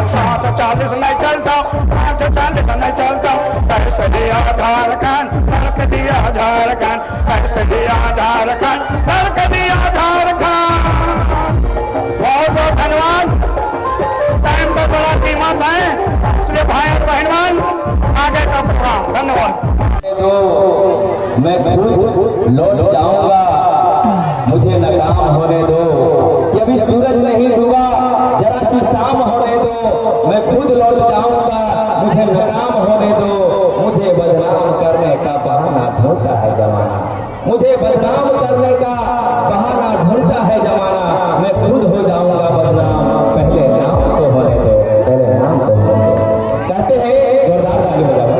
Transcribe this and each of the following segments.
60-40 नहीं चलता, 60-40 नहीं चलता। पैसे दिया झारखंड, नरक दिया झारखंड, पैसे दिया झारखंड, नरक दिया झारखंड। बहुत बहुत धन्यवाद। टाइम का बड़ा कीमत है, इसलिए भाई और बहनवान आगे का प्रोग्राम। धन्यवाद। तो मैं खुद लौट जाऊंगा, मुझे नाकाम होने दो कि अभी सूरज नहीं डूबा, जरा सी शाम होने दो। मैं खुद लौट जाऊंगा, मुझे नाकाम होने दो। मुझे बदनाम करने का बहाना ढूंढता है जमाना, मुझे बदनाम करने का बहाना ढूंढता है जमाना। मैं खुद हो जाऊंगा बदनाम, पहले नाम तो होने दो, पहले नाम तो होने दो। कहते हैं, जोरदार ताली बजाओ।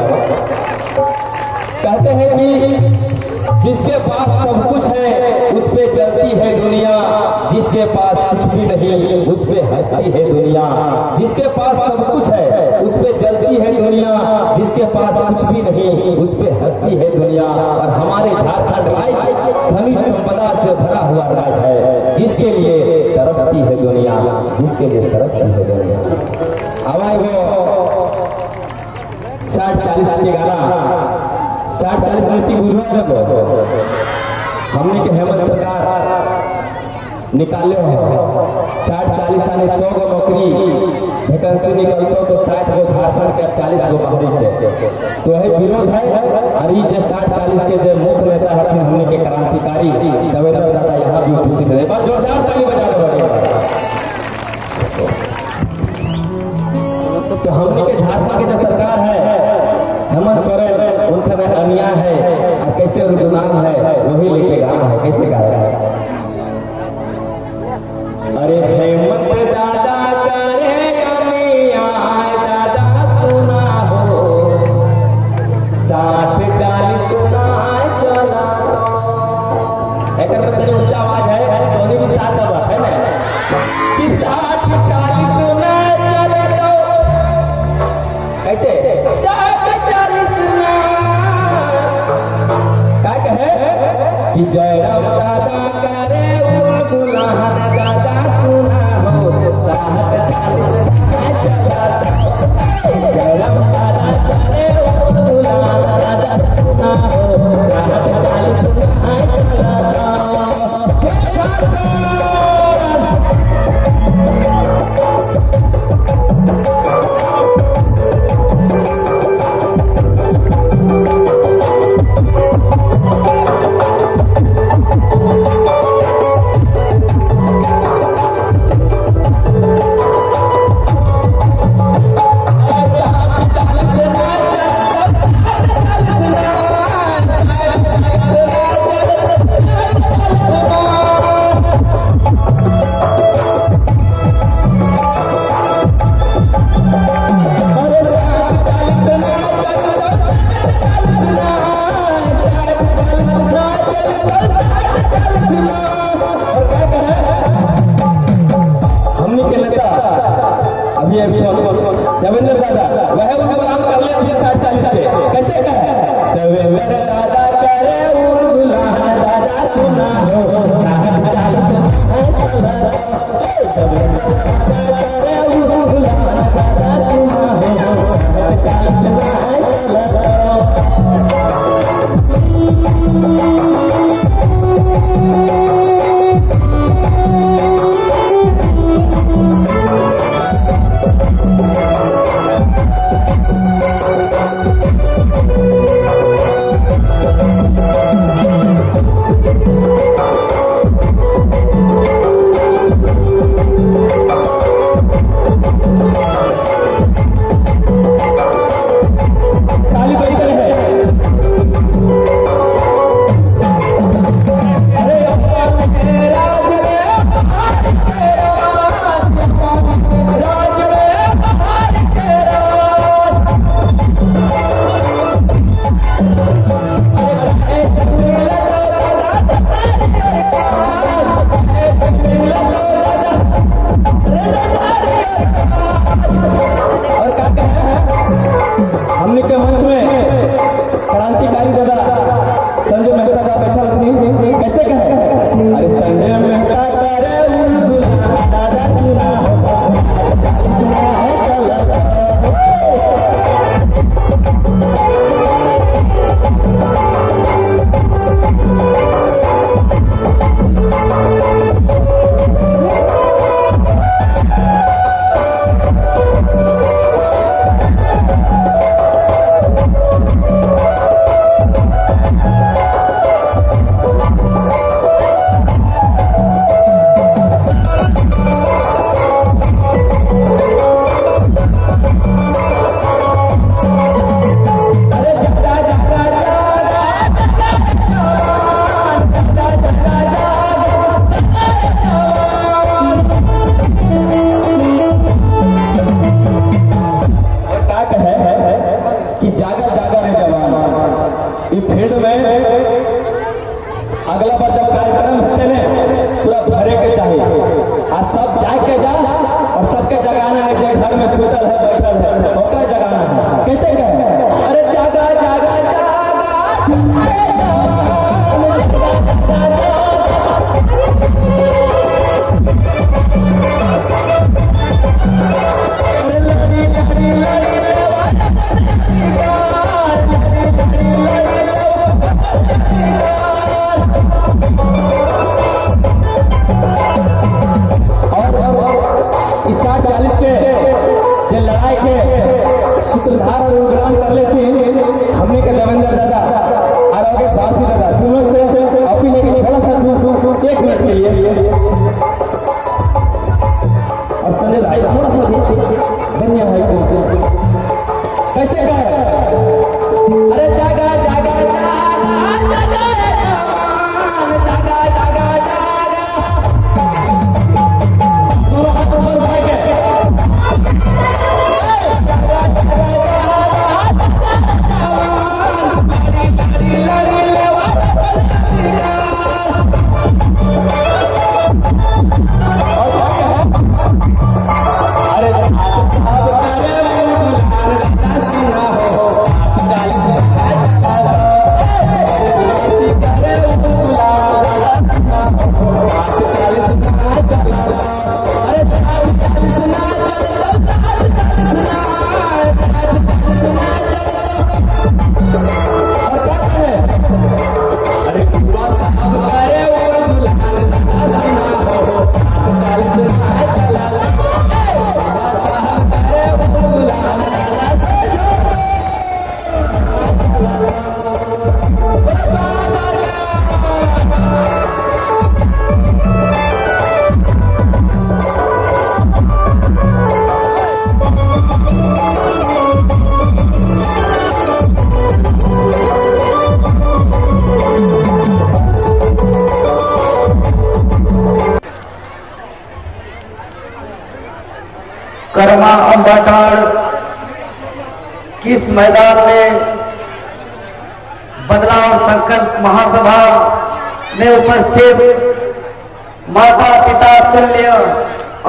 कहते हैं कि जिसके पास सब कुछ है उस पे जलती है दुनिया, जिसके पास कुछ भी नहीं उस पे हंसती है दुनिया। जिसके पास सब कुछ है उस पे जलती है दुनिया, जिसके पास कुछ भी नहीं उस पे हंसती है दुनिया। और हमारे झारखंड राज्य खनिज संपदा से भरा हुआ राज्य है, जिसके लिए तरसती है दुनिया, जिसके लिए तरसती है दुनिया। हमारे वो 60-40 के गाना 60-40 नीति बुझवा जब हमने के हेमंत सरकार निकाले हो 60-40 यानी 100 गो नौकरी वैकेंसी निकलतो तो 60 गो झारखंड के 40 गो बाहरी के तो है विरोध है। और ये 60-40 के जो मुख्य नेता है हमने के क्रांतिकारी देवेंद्र दादा यहाँ भी उपस्थित है। और जोरदार ताली बजा दो। तो हमने के झारखंड की जो सरकार है हेमंत सोरेन, उनका में अन्याय है और कैसे उनका नाम है वही लेके गाना है। कैसे गाया है? अरे हेमंत दादा करे अन्याय, दादा सुना हो 60-40 सुनाए चला तो। एक तनी ऊंचा आवाज है, दोनों भी साथ आवाज है ना कि 60-40 सुनाए चले तो। कैसे 60-40 कि जयराम दादा करे बुलबुलान, दादा सुना हो 60-40 चला तो। जयराम दादा करे बुलबुलान, दादा सुना हो 60-40 चला तो। देवेंद्र दादा वह उनका नाम कर लिया 60-40 के। कैसे कहे देवेंद्र दादा करे बुलबुलान, दादा सुना हो 60-40 चला तो। करे बुलबुलान, दादा सुना हो 60-40 चला तो। बैठल है, ओकरा जगाना है। कैसे कहे? अरे जागा जागा जागा इस 40 के जो लड़ाई के सूत्रधार और उद्घाटन कर ले थे हमने के देवेंद्र दादा और आगे भारती दादा दोनों से अपील है कि थोड़ा सा 1 मिनट के लिए और संजय भाई थोड़ा सा बढ़िया भाई को कैसे कहे? अरे जागा जागा जागा जागा जागा कर्मा अंबाटाड़ किस मैदान में बदलाव संकल्प महासभा में उपस्थित माता पिता तुल्य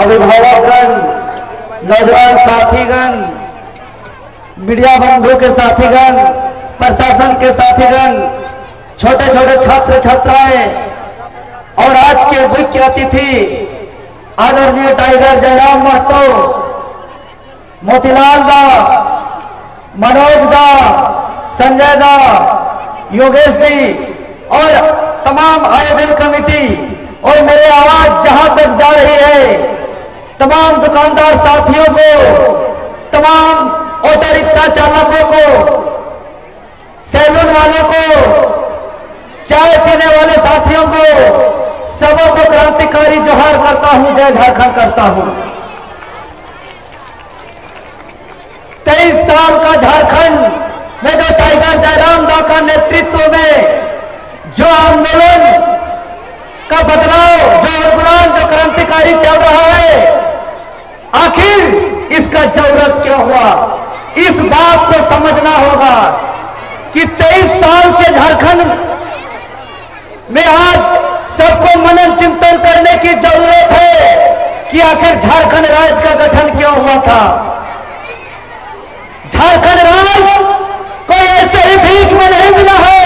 अभिभावकगण, नौजवान साथीगण, मीडिया बंधु के साथीगण, प्रशासन के साथीगण, छोटे छोटे छात्र छात्राएं और आज के मुख्य अतिथि आदरणीय टाइगर जयराम महतो, मोतीलाल दा, मनोज दा, संजय दा, योगेश जी और तमाम आयोजन कमेटी और मेरे आवाज जहां तक जा रही है तमाम दुकानदार साथियों को, तमाम ऑटो रिक्शा चालकों को, सैलून वालों को, चाय पीने वाले साथियों को, सबों को क्रांतिकारी जोहार करता हूं, जय झारखंड करता हूं। 23 साल का झारखंड में जो टाइगर जयराम दा का नेतृत्व में जो आंदोलन का बदलाव, जो आंदोलन, जो क्रांतिकारी चल रहा है, आखिर इसका जरूरत क्यों हुआ? इस बात को समझना होगा कि 23 साल के झारखंड में आज सबको मनन चिंतन करने की जरूरत है कि आखिर झारखंड राज्य का गठन क्यों हुआ था। झारखंड राज्य कोई ऐसे ही भीख में नहीं मिला है।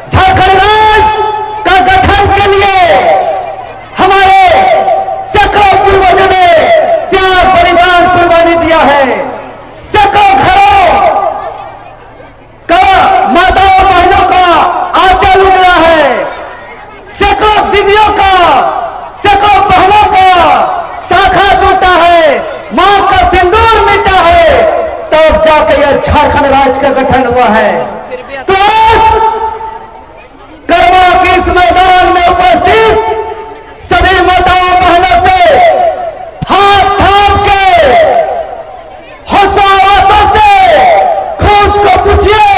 झारखंड राज्य का गठन के लिए हमारे सैकड़ों पूर्वजों ने त्याग, बलिदान, कुर्बानी दिया है। सैकड़ों घरों का, माताओं बहनों का आंचल उमड़ा है। सैकड़ों दीदियों का, सैकड़ों बहनों का शाखा टूटा है, मां का सिंदूर मिटा है, तब जाकर यह झारखंड राज्य का गठन हुआ है। तो कर्मा के इस मैदान में उपस्थित सभी माताओं बहनों से हाथ थाम के हौसलों से खुद को पूछिए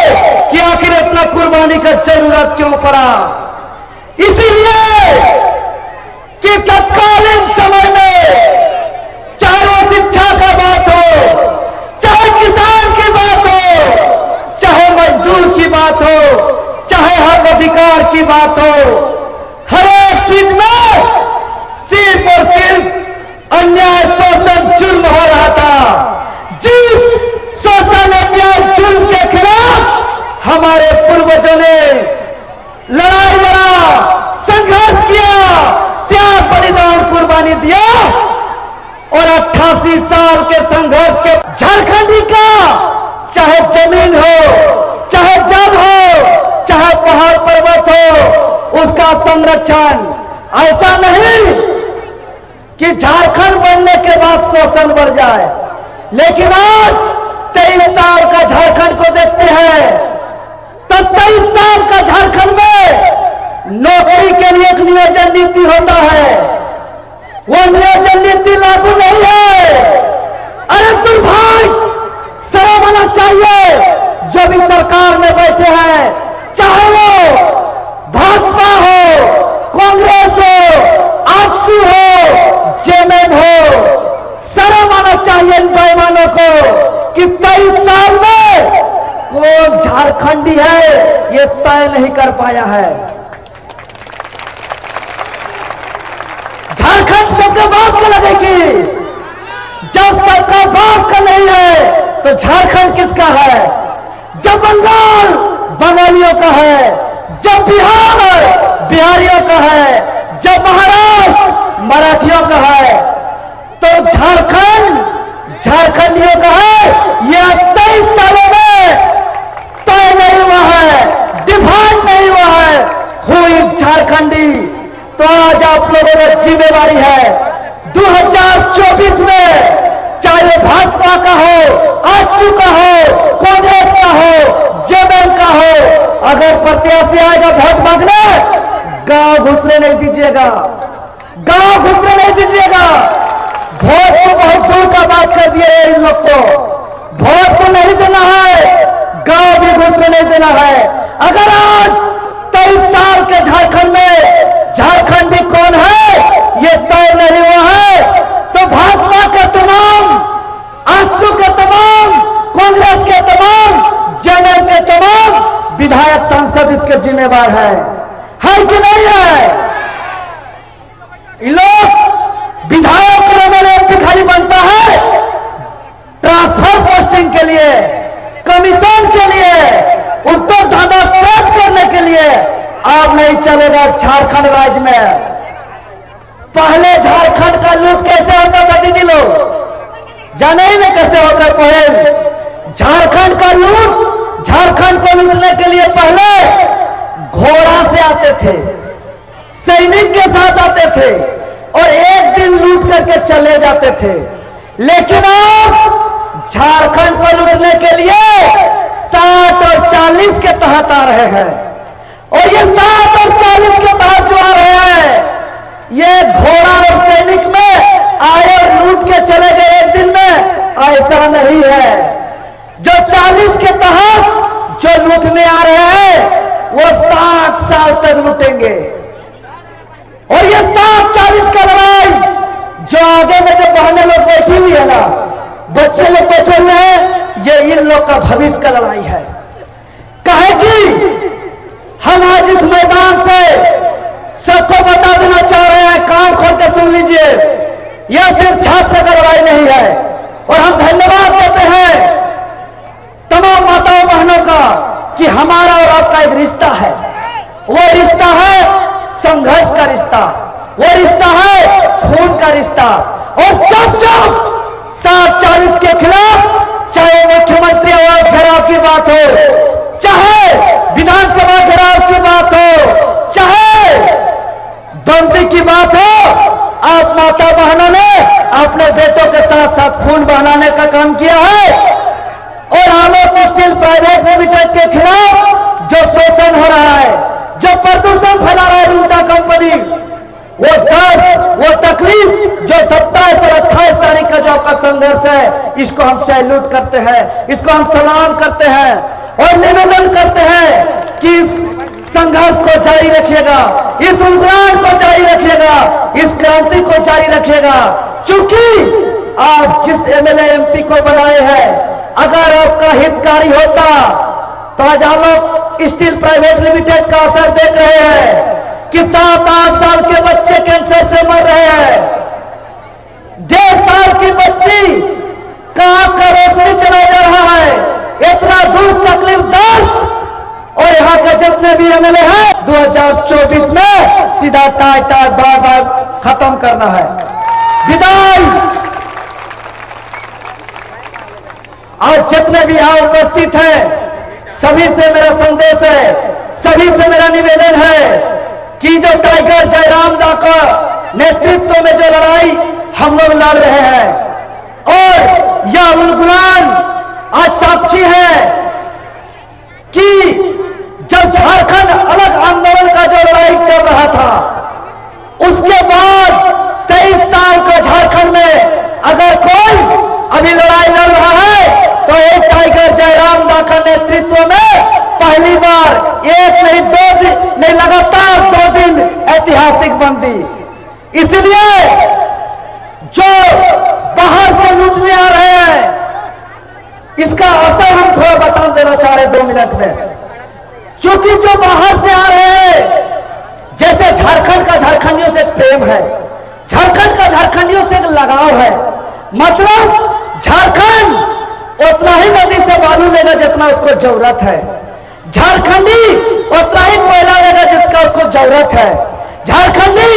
कि आखिर इतना कुर्बानी का जरूरत क्यों पड़ा। इसीलिए कि तत्कालीन समय में चाहे वो शिक्षा का बात हो, चाहे किसान की बात हो, चाहे मजदूर की बात हो, चाहे हक अधिकार की बात हो, हर एक चीज में सिर्फ और सिर्फ अन्याय, शोषण, जुर्म हो रहा था। हमारे पूर्वजों ने लड़ाई लड़ा, संघर्ष किया, त्याग बलिदान कुर्बानी दिया और 88 साल के संघर्ष के झारखंडी का चाहे जमीन हो, चाहे जल हो, चाहे पहाड़ पर्वत हो, उसका संरक्षण। ऐसा नहीं कि झारखंड बनने के बाद शोषण बढ़ जाए, लेकिन आज 23 साल का झारखंड को देखते हैं तो 23 साल का झारखंड में नौकरी के लिए एक नियोजन नीति होता है, वो नियोजन नीति लागू नहीं है। अरे दुर्भाग्य, शर्म आना चाहिए जो भी सरकार में बैठे हैं, चाहे वो भाजपा हो, कांग्रेस हो, आजसू हो, जेएमएम हो। शर्म आना चाहिए इन बेईमानों को कि 23 साल में कौन झारखंडी है ये तय नहीं कर पाया है। झारखंड सबके बाप का लगेगी, जब सबका बाप का नहीं है तो झारखंड किसका है? जब बंगाल बंगालियों का है, जब बिहार बिहारियों का है, जब महाराष्ट्र मराठियों का है, तो झारखंड झारखंडियों का है। यह 23 सालों में तय नहीं हुआ है, डिफाइड नहीं हुआ है हुई झारखंडी। तो आज आप लोगों में जिम्मेवारी है 2024 में, चाहे भाजपा का हो, आजसू का हो, कांग्रेस का हो, जेएमएम का हो, अगर प्रत्याशी आएगा वोट मांगने, गांव घुसने नहीं दीजिएगा, गांव घुसने नहीं दीजिएगा। वोट तो बहुत दूर का बात कर दिए इन लोग को, वोट तो नहीं देना है, गांव भी घुसने नहीं देना है। अगर आज 23 साल के झारखंड में झारखंडी कौन है ये तय नहीं हुआ है, तो भाजपा के तमाम, आजसू के तमाम, कांग्रेस के तमाम, जेएमएम के तमाम विधायक सांसद इसके जिम्मेवार है कि नहीं है? लोग विधायक एमएलए खाली बनता है ट्रांसफर पोस्टिंग के लिए, कमीशन के लिए, उत्तर धांधा सेट करने के लिए। अब नहीं चलेगा झारखंड राज्य में। पहले झारखंड का लूट कैसे होता था दीदी लोग जाने ही नहीं कैसे होता। पहले झारखंड का लूट, झारखंड को लूटने के लिए पहले घोड़ा से आते थे, सैनिक के साथ आते थे और एक दिन लूट करके चले जाते थे। लेकिन अब झारखंड को लूटने के लिए 60 और 40 के तहत आ रहे हैं, और ये 60 और 40 के तहत जो आ रहे हैं ये घोड़ा और सैनिक में आए और लूट के चले गए एक दिन में, ऐसा नहीं है। जो 40 के तहत जो लूटने आ रहे हैं वो 60 साल तक लूटेंगे। और ये 60-40 का लड़ाई जो आगे में जो बहनें लोग बैठी हुई है ना, बच्चे लोग बैठे हुए हैं, ये इन लोग का भविष्य का लड़ाई है। कहे कि हम आज इस मैदान से सबको बता देना चाह रहे हैं, कान खोल कर सुन लीजिए, यह सिर्फ छात्र का लड़ाई नहीं है। और हम धन्यवाद देते हैं तमाम माताओं बहनों का कि हमारा और आपका एक रिश्ता है। वो रिश्ता है संघर्ष का रिश्ता, वो रिश्ता है खून का रिश्ता। और जब जब 60-40 के खिलाफ, चाहे मुख्यमंत्री आवास घेराव की बात हो, चाहे विधानसभा घेराव की बात हो, चाहे बंदी की बात हो, आप माता बहनों ने अपने बेटों के साथ साथ खून बहाने का काम किया है। और आलोक स्टील प्राइवेट लिमिटेड के खिलाफ जो शोषण हो रहा है, जो प्रदूषण फैला रहा है उल्टा कंपनी, वो दर्द, वो तकलीफ जो 27 और 28 तारीख का जो आपका संघर्ष है, इसको हम सैल्यूट करते हैं, इसको हम सलाम करते हैं और निवेदन करते हैं कि इस संघर्ष को जारी रखिएगा, इस उद्यान को जारी रखिएगा, इस क्रांति को जारी रखिएगा। क्योंकि आप जिस एमएलए एमपी को बनाए हैं, अगर आपका हितकारी होता तो आज आलोक स्टील प्राइवेट लिमिटेड का असर देख रहे हैं कि 7-8 साल के बच्चे कैंसर से मर रहे हैं, 1.5 साल की बच्ची का आंख का रोशनी चला जा रहा है। इतना दुख, तकलीफ, दर्द 2024 में सीधा टाई टाई बार बार खत्म करना है। विदाई। आज जितने भी यहां उपस्थित हैं सभी से मेरा संदेश है, सभी से मेरा निवेदन है कि जो टाइगर जयराम दा का नेतृत्व में जो लड़ाई हम लोग लड़ रहे हैं और यह उलगुलान आज साक्षी है कि जब झारखंड अलग आंदोलन का जो लड़ाई चल रहा था उसके बाद 23 साल का झारखंड में अगर कोई अभी लड़ाई लड़ रहा है तो एक टाइगर जयराम दा का नेतृत्व में पहली बार एक नहीं 2 दिन नहीं लगातार 2 दिन ऐतिहासिक बंदी। इसलिए जो बाहर से लूटने आ रहे हैं इसका असर हम थोड़ा बता देना चाह रहे 2 मिनट में। क्योंकि जो बाहर से आ रहे हैं जैसे झारखंड का झारखंडियों से प्रेम है, झारखंड का झारखंडियों से लगाव है, मतलब झारखंड उतना ही नदी से बालू लेगा जितना उसको जरूरत है, झारखंडी उतना ही कोयला लेगा जिसका उसको जरूरत है, झारखंडी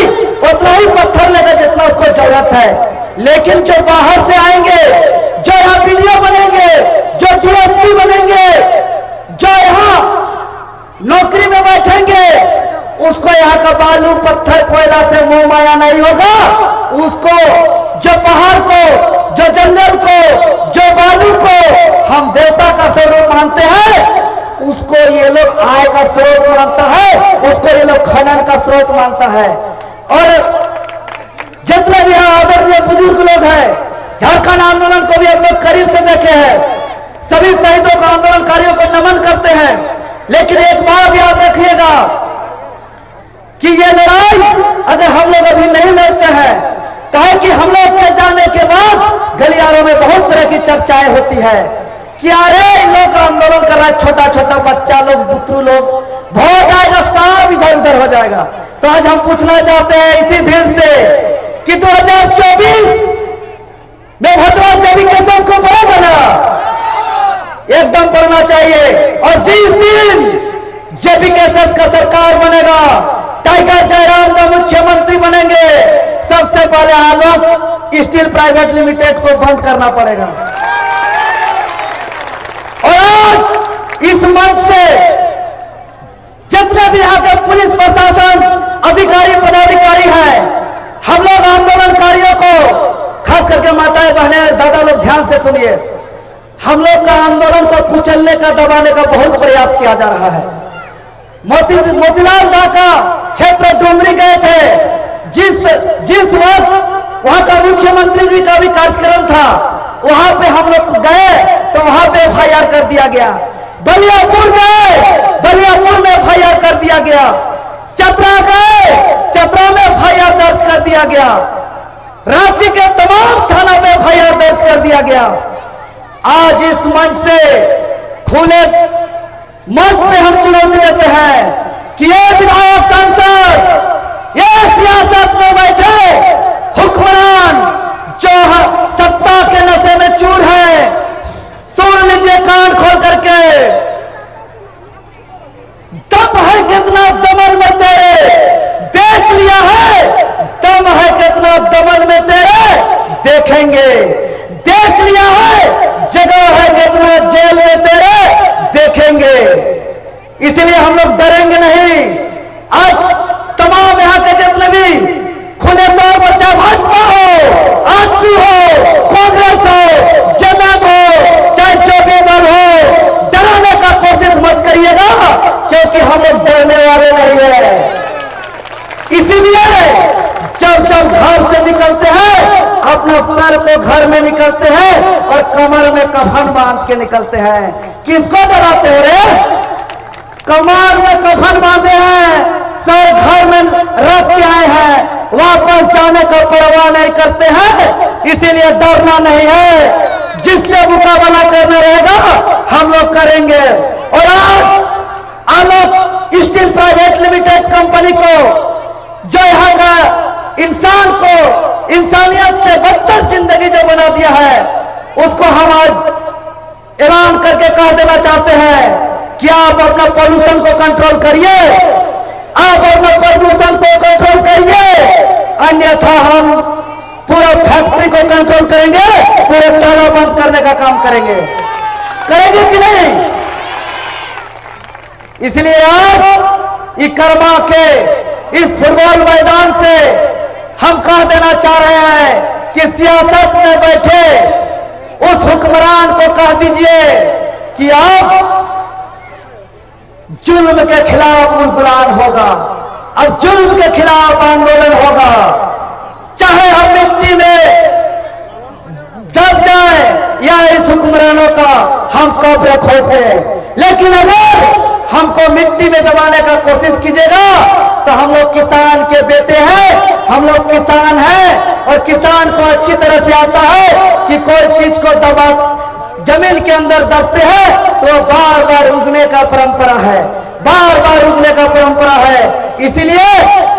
उतना ही पत्थर लेगा जितना उसको जरूरत है। लेकिन जो बाहर से आएंगे, जो यहाँ वीडियो बनेंगे, जो डीएसपी बनेंगे, जो यहाँ नौकरी में बैठेंगे, उसको यहाँ का बालू पत्थर कोयला से मोह माया नहीं होगा। उसको जो पहाड़ को, जो जंगल को, जो बालू को हम देवता का स्वरूप मानते हैं उसको ये लोग आय का स्रोत मानता है, उसको ये लोग खनन का स्रोत मानता है। और जितने भी यहाँ आदरणीय बुजुर्ग लोग हैं, झारखंड आंदोलन को भी हम लोग करीब से देखे हैं, सभी शहीदों को आंदोलनकारियों को नमन करते हैं। लेकिन एक बात याद रखिएगा कि ये लड़ाई अगर हम लोग अभी नहीं लड़ते हैं कहे कि हम लोग के जाने के बाद गलियारों में बहुत तरह की चर्चाएं होती है कि अरे लोग आंदोलन कर रहा है, छोटा छोटा बच्चा लोग, बुतरू लोग, वोट आएगा सब इधर उधर हो जाएगा। तो आज हम पूछना चाहते हैं इसी भीड़ से कि 2024 में भटवा जेबी केसेस को पड़ेगा ना? एकदम पढ़ना चाहिए। और जिस दिन जेबी केसेस का सरकार बनेगा, टाइगर जयराम का मुख्यमंत्री बनेंगे, सबसे पहले आलोक स्टील प्राइवेट लिमिटेड को बंद करना पड़ेगा। और आज इस मंच से जितने भी यहाँ के पुलिस प्रशासन अधिकारी पदाधिकारी हैं, हम लोग आंदोलनकारियों को, खास करके माताएं बहनें दादा लोग ध्यान से सुनिए, हम लोग का आंदोलन को कुचलने का, दबाने का बहुत प्रयास किया जा रहा है। मोतीलाल नाका क्षेत्र डुमरी गए थे, जिस वक्त वहां का मुख्यमंत्री जी का भी कार्यक्रम था, वहां पे हम लोग गए तो वहां पे FIR कर दिया गया। बलियापुर गए, बलियापुर में FIR कर दिया गया। चतरा गए, चतरा में FIR दर्ज कर दिया गया। रांची के तमाम थाना में FIR दर्ज कर दिया गया। आज इस मंच से खुले मंच में हम चुनौती देते हैं कि ये विधायक सांसद, ये सियासत में बैठे हुक्मरान जो सत्ता के नशे में चूर है, सुन लीजिए कान खोल करके, दम है कितना दमन में तेरे, देख लिया है, दम है कितना दमन में तेरे, देखेंगे, देख लिया है, जगह है कितना जेल में तेरे, देखेंगे। इसलिए हम लोग डरेंगे नहीं। आज तमाम यहाँ के जितने भी खुले तौर पर, चाहे भाजपा हो, आजसू हो, कांग्रेस हो, जमात हो, चाहे जो भी दल हो, डराने का कोशिश मत करिएगा, क्योंकि हम लोग डरने वाले नहीं है। इसीलिए जब जब घर से निकलते हैं अपना सर को घर में निकलते हैं और कमर में कफन बांध के निकलते हैं। किसको डराते हो रे? कमर में कफन बांधे हैं, सर घर में रख के आए हैं, वापस जाने का परवाह नहीं करते हैं। इसीलिए डरना नहीं है, जिससे मुकाबला करना रहेगा हम लोग करेंगे। और आज आलोक स्टील प्राइवेट लिमिटेड कंपनी को, जो यहाँ का इंसान को इंसानियत से बदतर जिंदगी जो बना दिया है, उसको हम आज ऐलान करके कह देना चाहते हैं कि आप अपना पॉल्यूशन को कंट्रोल करिए, आप अपना प्रदूषण को कंट्रोल करिए, अन्यथा हम पूरा फैक्ट्री को कंट्रोल करेंगे, पूरे ताला बंद करने का काम करेंगे कि नहीं? इसलिए आज इकरमा के इस फुटबॉल मैदान से हम कह देना चाह रहे हैं कि सियासत में बैठे उस हुक्मरान को कह दीजिए कि आप जुल्म के खिलाफ मुलगुलान होगा, अब जुल्म के खिलाफ आंदोलन होगा, चाहे हम मिट्टी में दब जाए या इस हुक्मरानों का हम कब्र खोदे, लेकिन अगर हमको मिट्टी में दबाने का कोशिश कीजिएगा तो हम लोग किसान के बेटे हैं, हम लोग किसान हैं और किसान को अच्छी तरह से आता है कि कोई चीज को दबा जमीन के अंदर दबते हैं तो बार बार उगने का परंपरा है, बार बार उगने का परंपरा है। इसलिए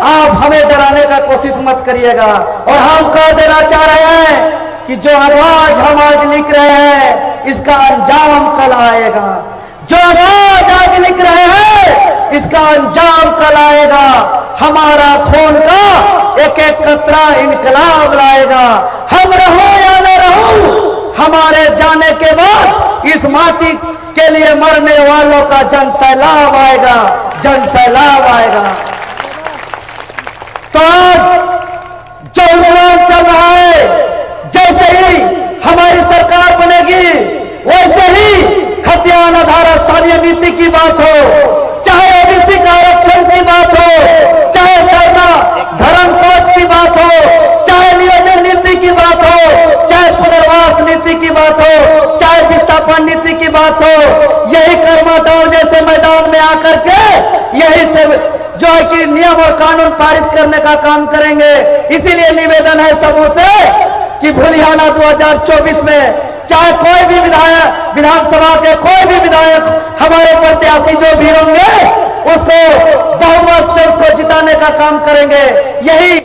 आप हमें डराने का कोशिश मत करिएगा। और हम कह देना चाह रहे हैं कि जो आवाज हम आज लिख रहे हैं इसका अंजाम कल आएगा, जो आवाज आज लिख रहे हैं इसका अंजाम कल आएगा। हमारा खून का एक एक कतरा इनकलाब लाएगा। हम रहो या न रहो, हमारे जाने के बाद इस माटी के लिए मरने वालों का जन सैलाब आएगा, जन सैलाब आएगा। तो आज जो उम्मीद चल रहा है, जैसे ही हमारी सरकार बनेगी वैसे ही खतियान आधार स्थानीय नीति की बात हो, चाहे ओबीसी का आरक्षण की बात हो, चाहे सरना धर्म कोड की बात हो, चाहे नियोजन नीति की बात हो, चाहे पुनर्वास नीति की बात हो, चाहे विस्थापन नीति की बात हो, यही कर्माटौर जैसे मैदान में आकर के यही से जो है कि नियम और कानून पारित करने का काम करेंगे। इसीलिए निवेदन है सबों से कि भूलियाना 2024 में चाहे कोई भी विधायक, विधानसभा के कोई भी विधायक हमारे प्रत्याशी जो भी होंगे उसको बहुमत से उसको जिताने का काम करेंगे। यही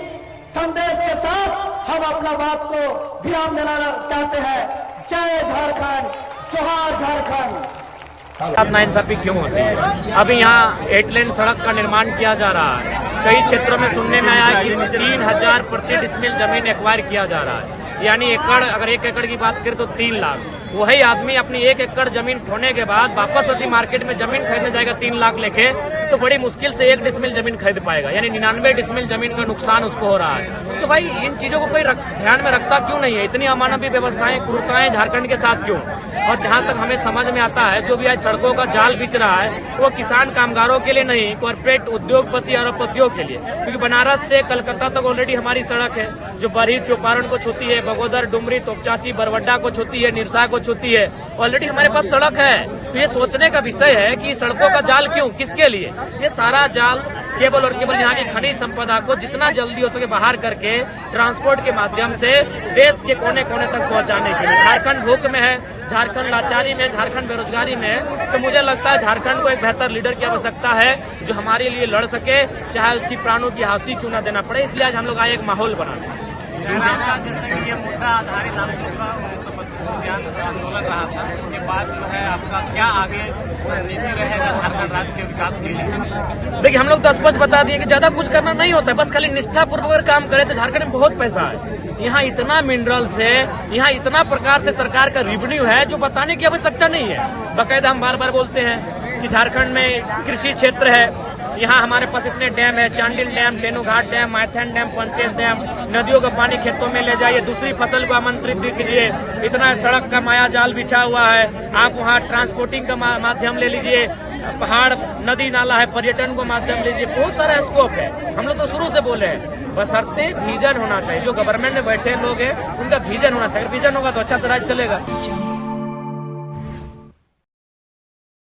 संदेश के साथ हम अपना बात को विराम देना चाहते हैं। जय झारखंड, जोहार झारखंड। अब नाइंसाफी क्यों होती है? अभी यहाँ 8 लेन सड़क का निर्माण किया जा रहा है। कई क्षेत्रों में सुनने में आया कि 3000 प्रति डिसमिल जमीन एक्वायर किया जा रहा है, यानी एकड़, अगर 1 एकड़ की बात करें तो 3 लाख। वही आदमी अपनी 1 एकड़ जमीन खोने के बाद वापस यदि मार्केट में जमीन खरीदने जाएगा 3 लाख लेके, तो बड़ी मुश्किल से 1 डिसमिल जमीन खरीद पाएगा, यानी 99 डिसमिल जमीन का नुकसान उसको हो रहा है। तो भाई इन चीजों को कोई ध्यान में रखता क्यों नहीं है? इतनी अमानवीय व्यवस्थाएं, क्रूरताएं झारखंड के साथ क्यों? और जहां तक हमें समझ में आता है, जो भी आज सड़कों का जाल बिछ रहा है वो किसान कामगारों के लिए नहीं, कॉर्पोरेट उद्योगपति और अरबपतियों के लिए। क्योंकि बनारस से कलकत्ता तक ऑलरेडी हमारी सड़क है जो बरही चौपारण को छूती है, बगोदर, डुमरी, तोपचाची, बरवड्डा को छूती है, निरसा को छूती है। ऑलरेडी हमारे पास सड़क है। तो ये सोचने का विषय है कि सड़कों का जाल क्यों, किसके लिए? ये सारा जाल केवल और केवल यहाँ की खनिज संपदा को जितना जल्दी हो सके बाहर करके ट्रांसपोर्ट के माध्यम से देश के कोने कोने तक पहुँचाने के लिए। झारखंड भूख में है, झारखंड लाचारी में, झारखंड बेरोजगारी में है। तो मुझे लगता है झारखंड को एक बेहतर लीडर की आवश्यकता है जो हमारे लिए लड़ सके, चाहे उसकी प्राणों की आहुति क्यों न देना पड़े। इसलिए आज हम लोग आए एक माहौल बनाने। ये मुद्दा आधारित आंदोलन रहा था, उसके बाद जो है आपका क्या आगे नीति रहेगा झारखंड राज्य के विकास के लिए? देखिए, हम लोग तो स्पष्ट बता दिए कि ज्यादा कुछ करना नहीं होता है, बस खाली निष्ठापूर्वक काम करें तो झारखंड में बहुत पैसा है। यहाँ इतना मिनरल्स है, यहाँ इतना प्रकार से सरकार का रेवेन्यू है जो बताने की आवश्यकता नहीं है। बाकायदा हम बार बार बोलते हैं कि झारखंड में कृषि क्षेत्र है, यहाँ हमारे पास इतने डैम है, Chandil dam, Tenughat dam, Maithan dam, Panchet dam, नदियों का पानी खेतों में ले जाइए, दूसरी फसल को आमंत्रित कीजिए। इतना सड़क का माया जाल बिछा हुआ है, आप वहाँ ट्रांसपोर्टिंग का माध्यम ले लीजिए, पहाड़, नदी नाला है, पर्यटन को माध्यम लीजिए, बहुत सारा स्कोप है। हम लोग तो शुरू से बोले हैं, बशर्ते विजन होना चाहिए। जो गवर्नमेंट में बैठे लोग हैं उनका विजन होना चाहिए, विजन होगा तो अच्छा से राज्य चलेगा।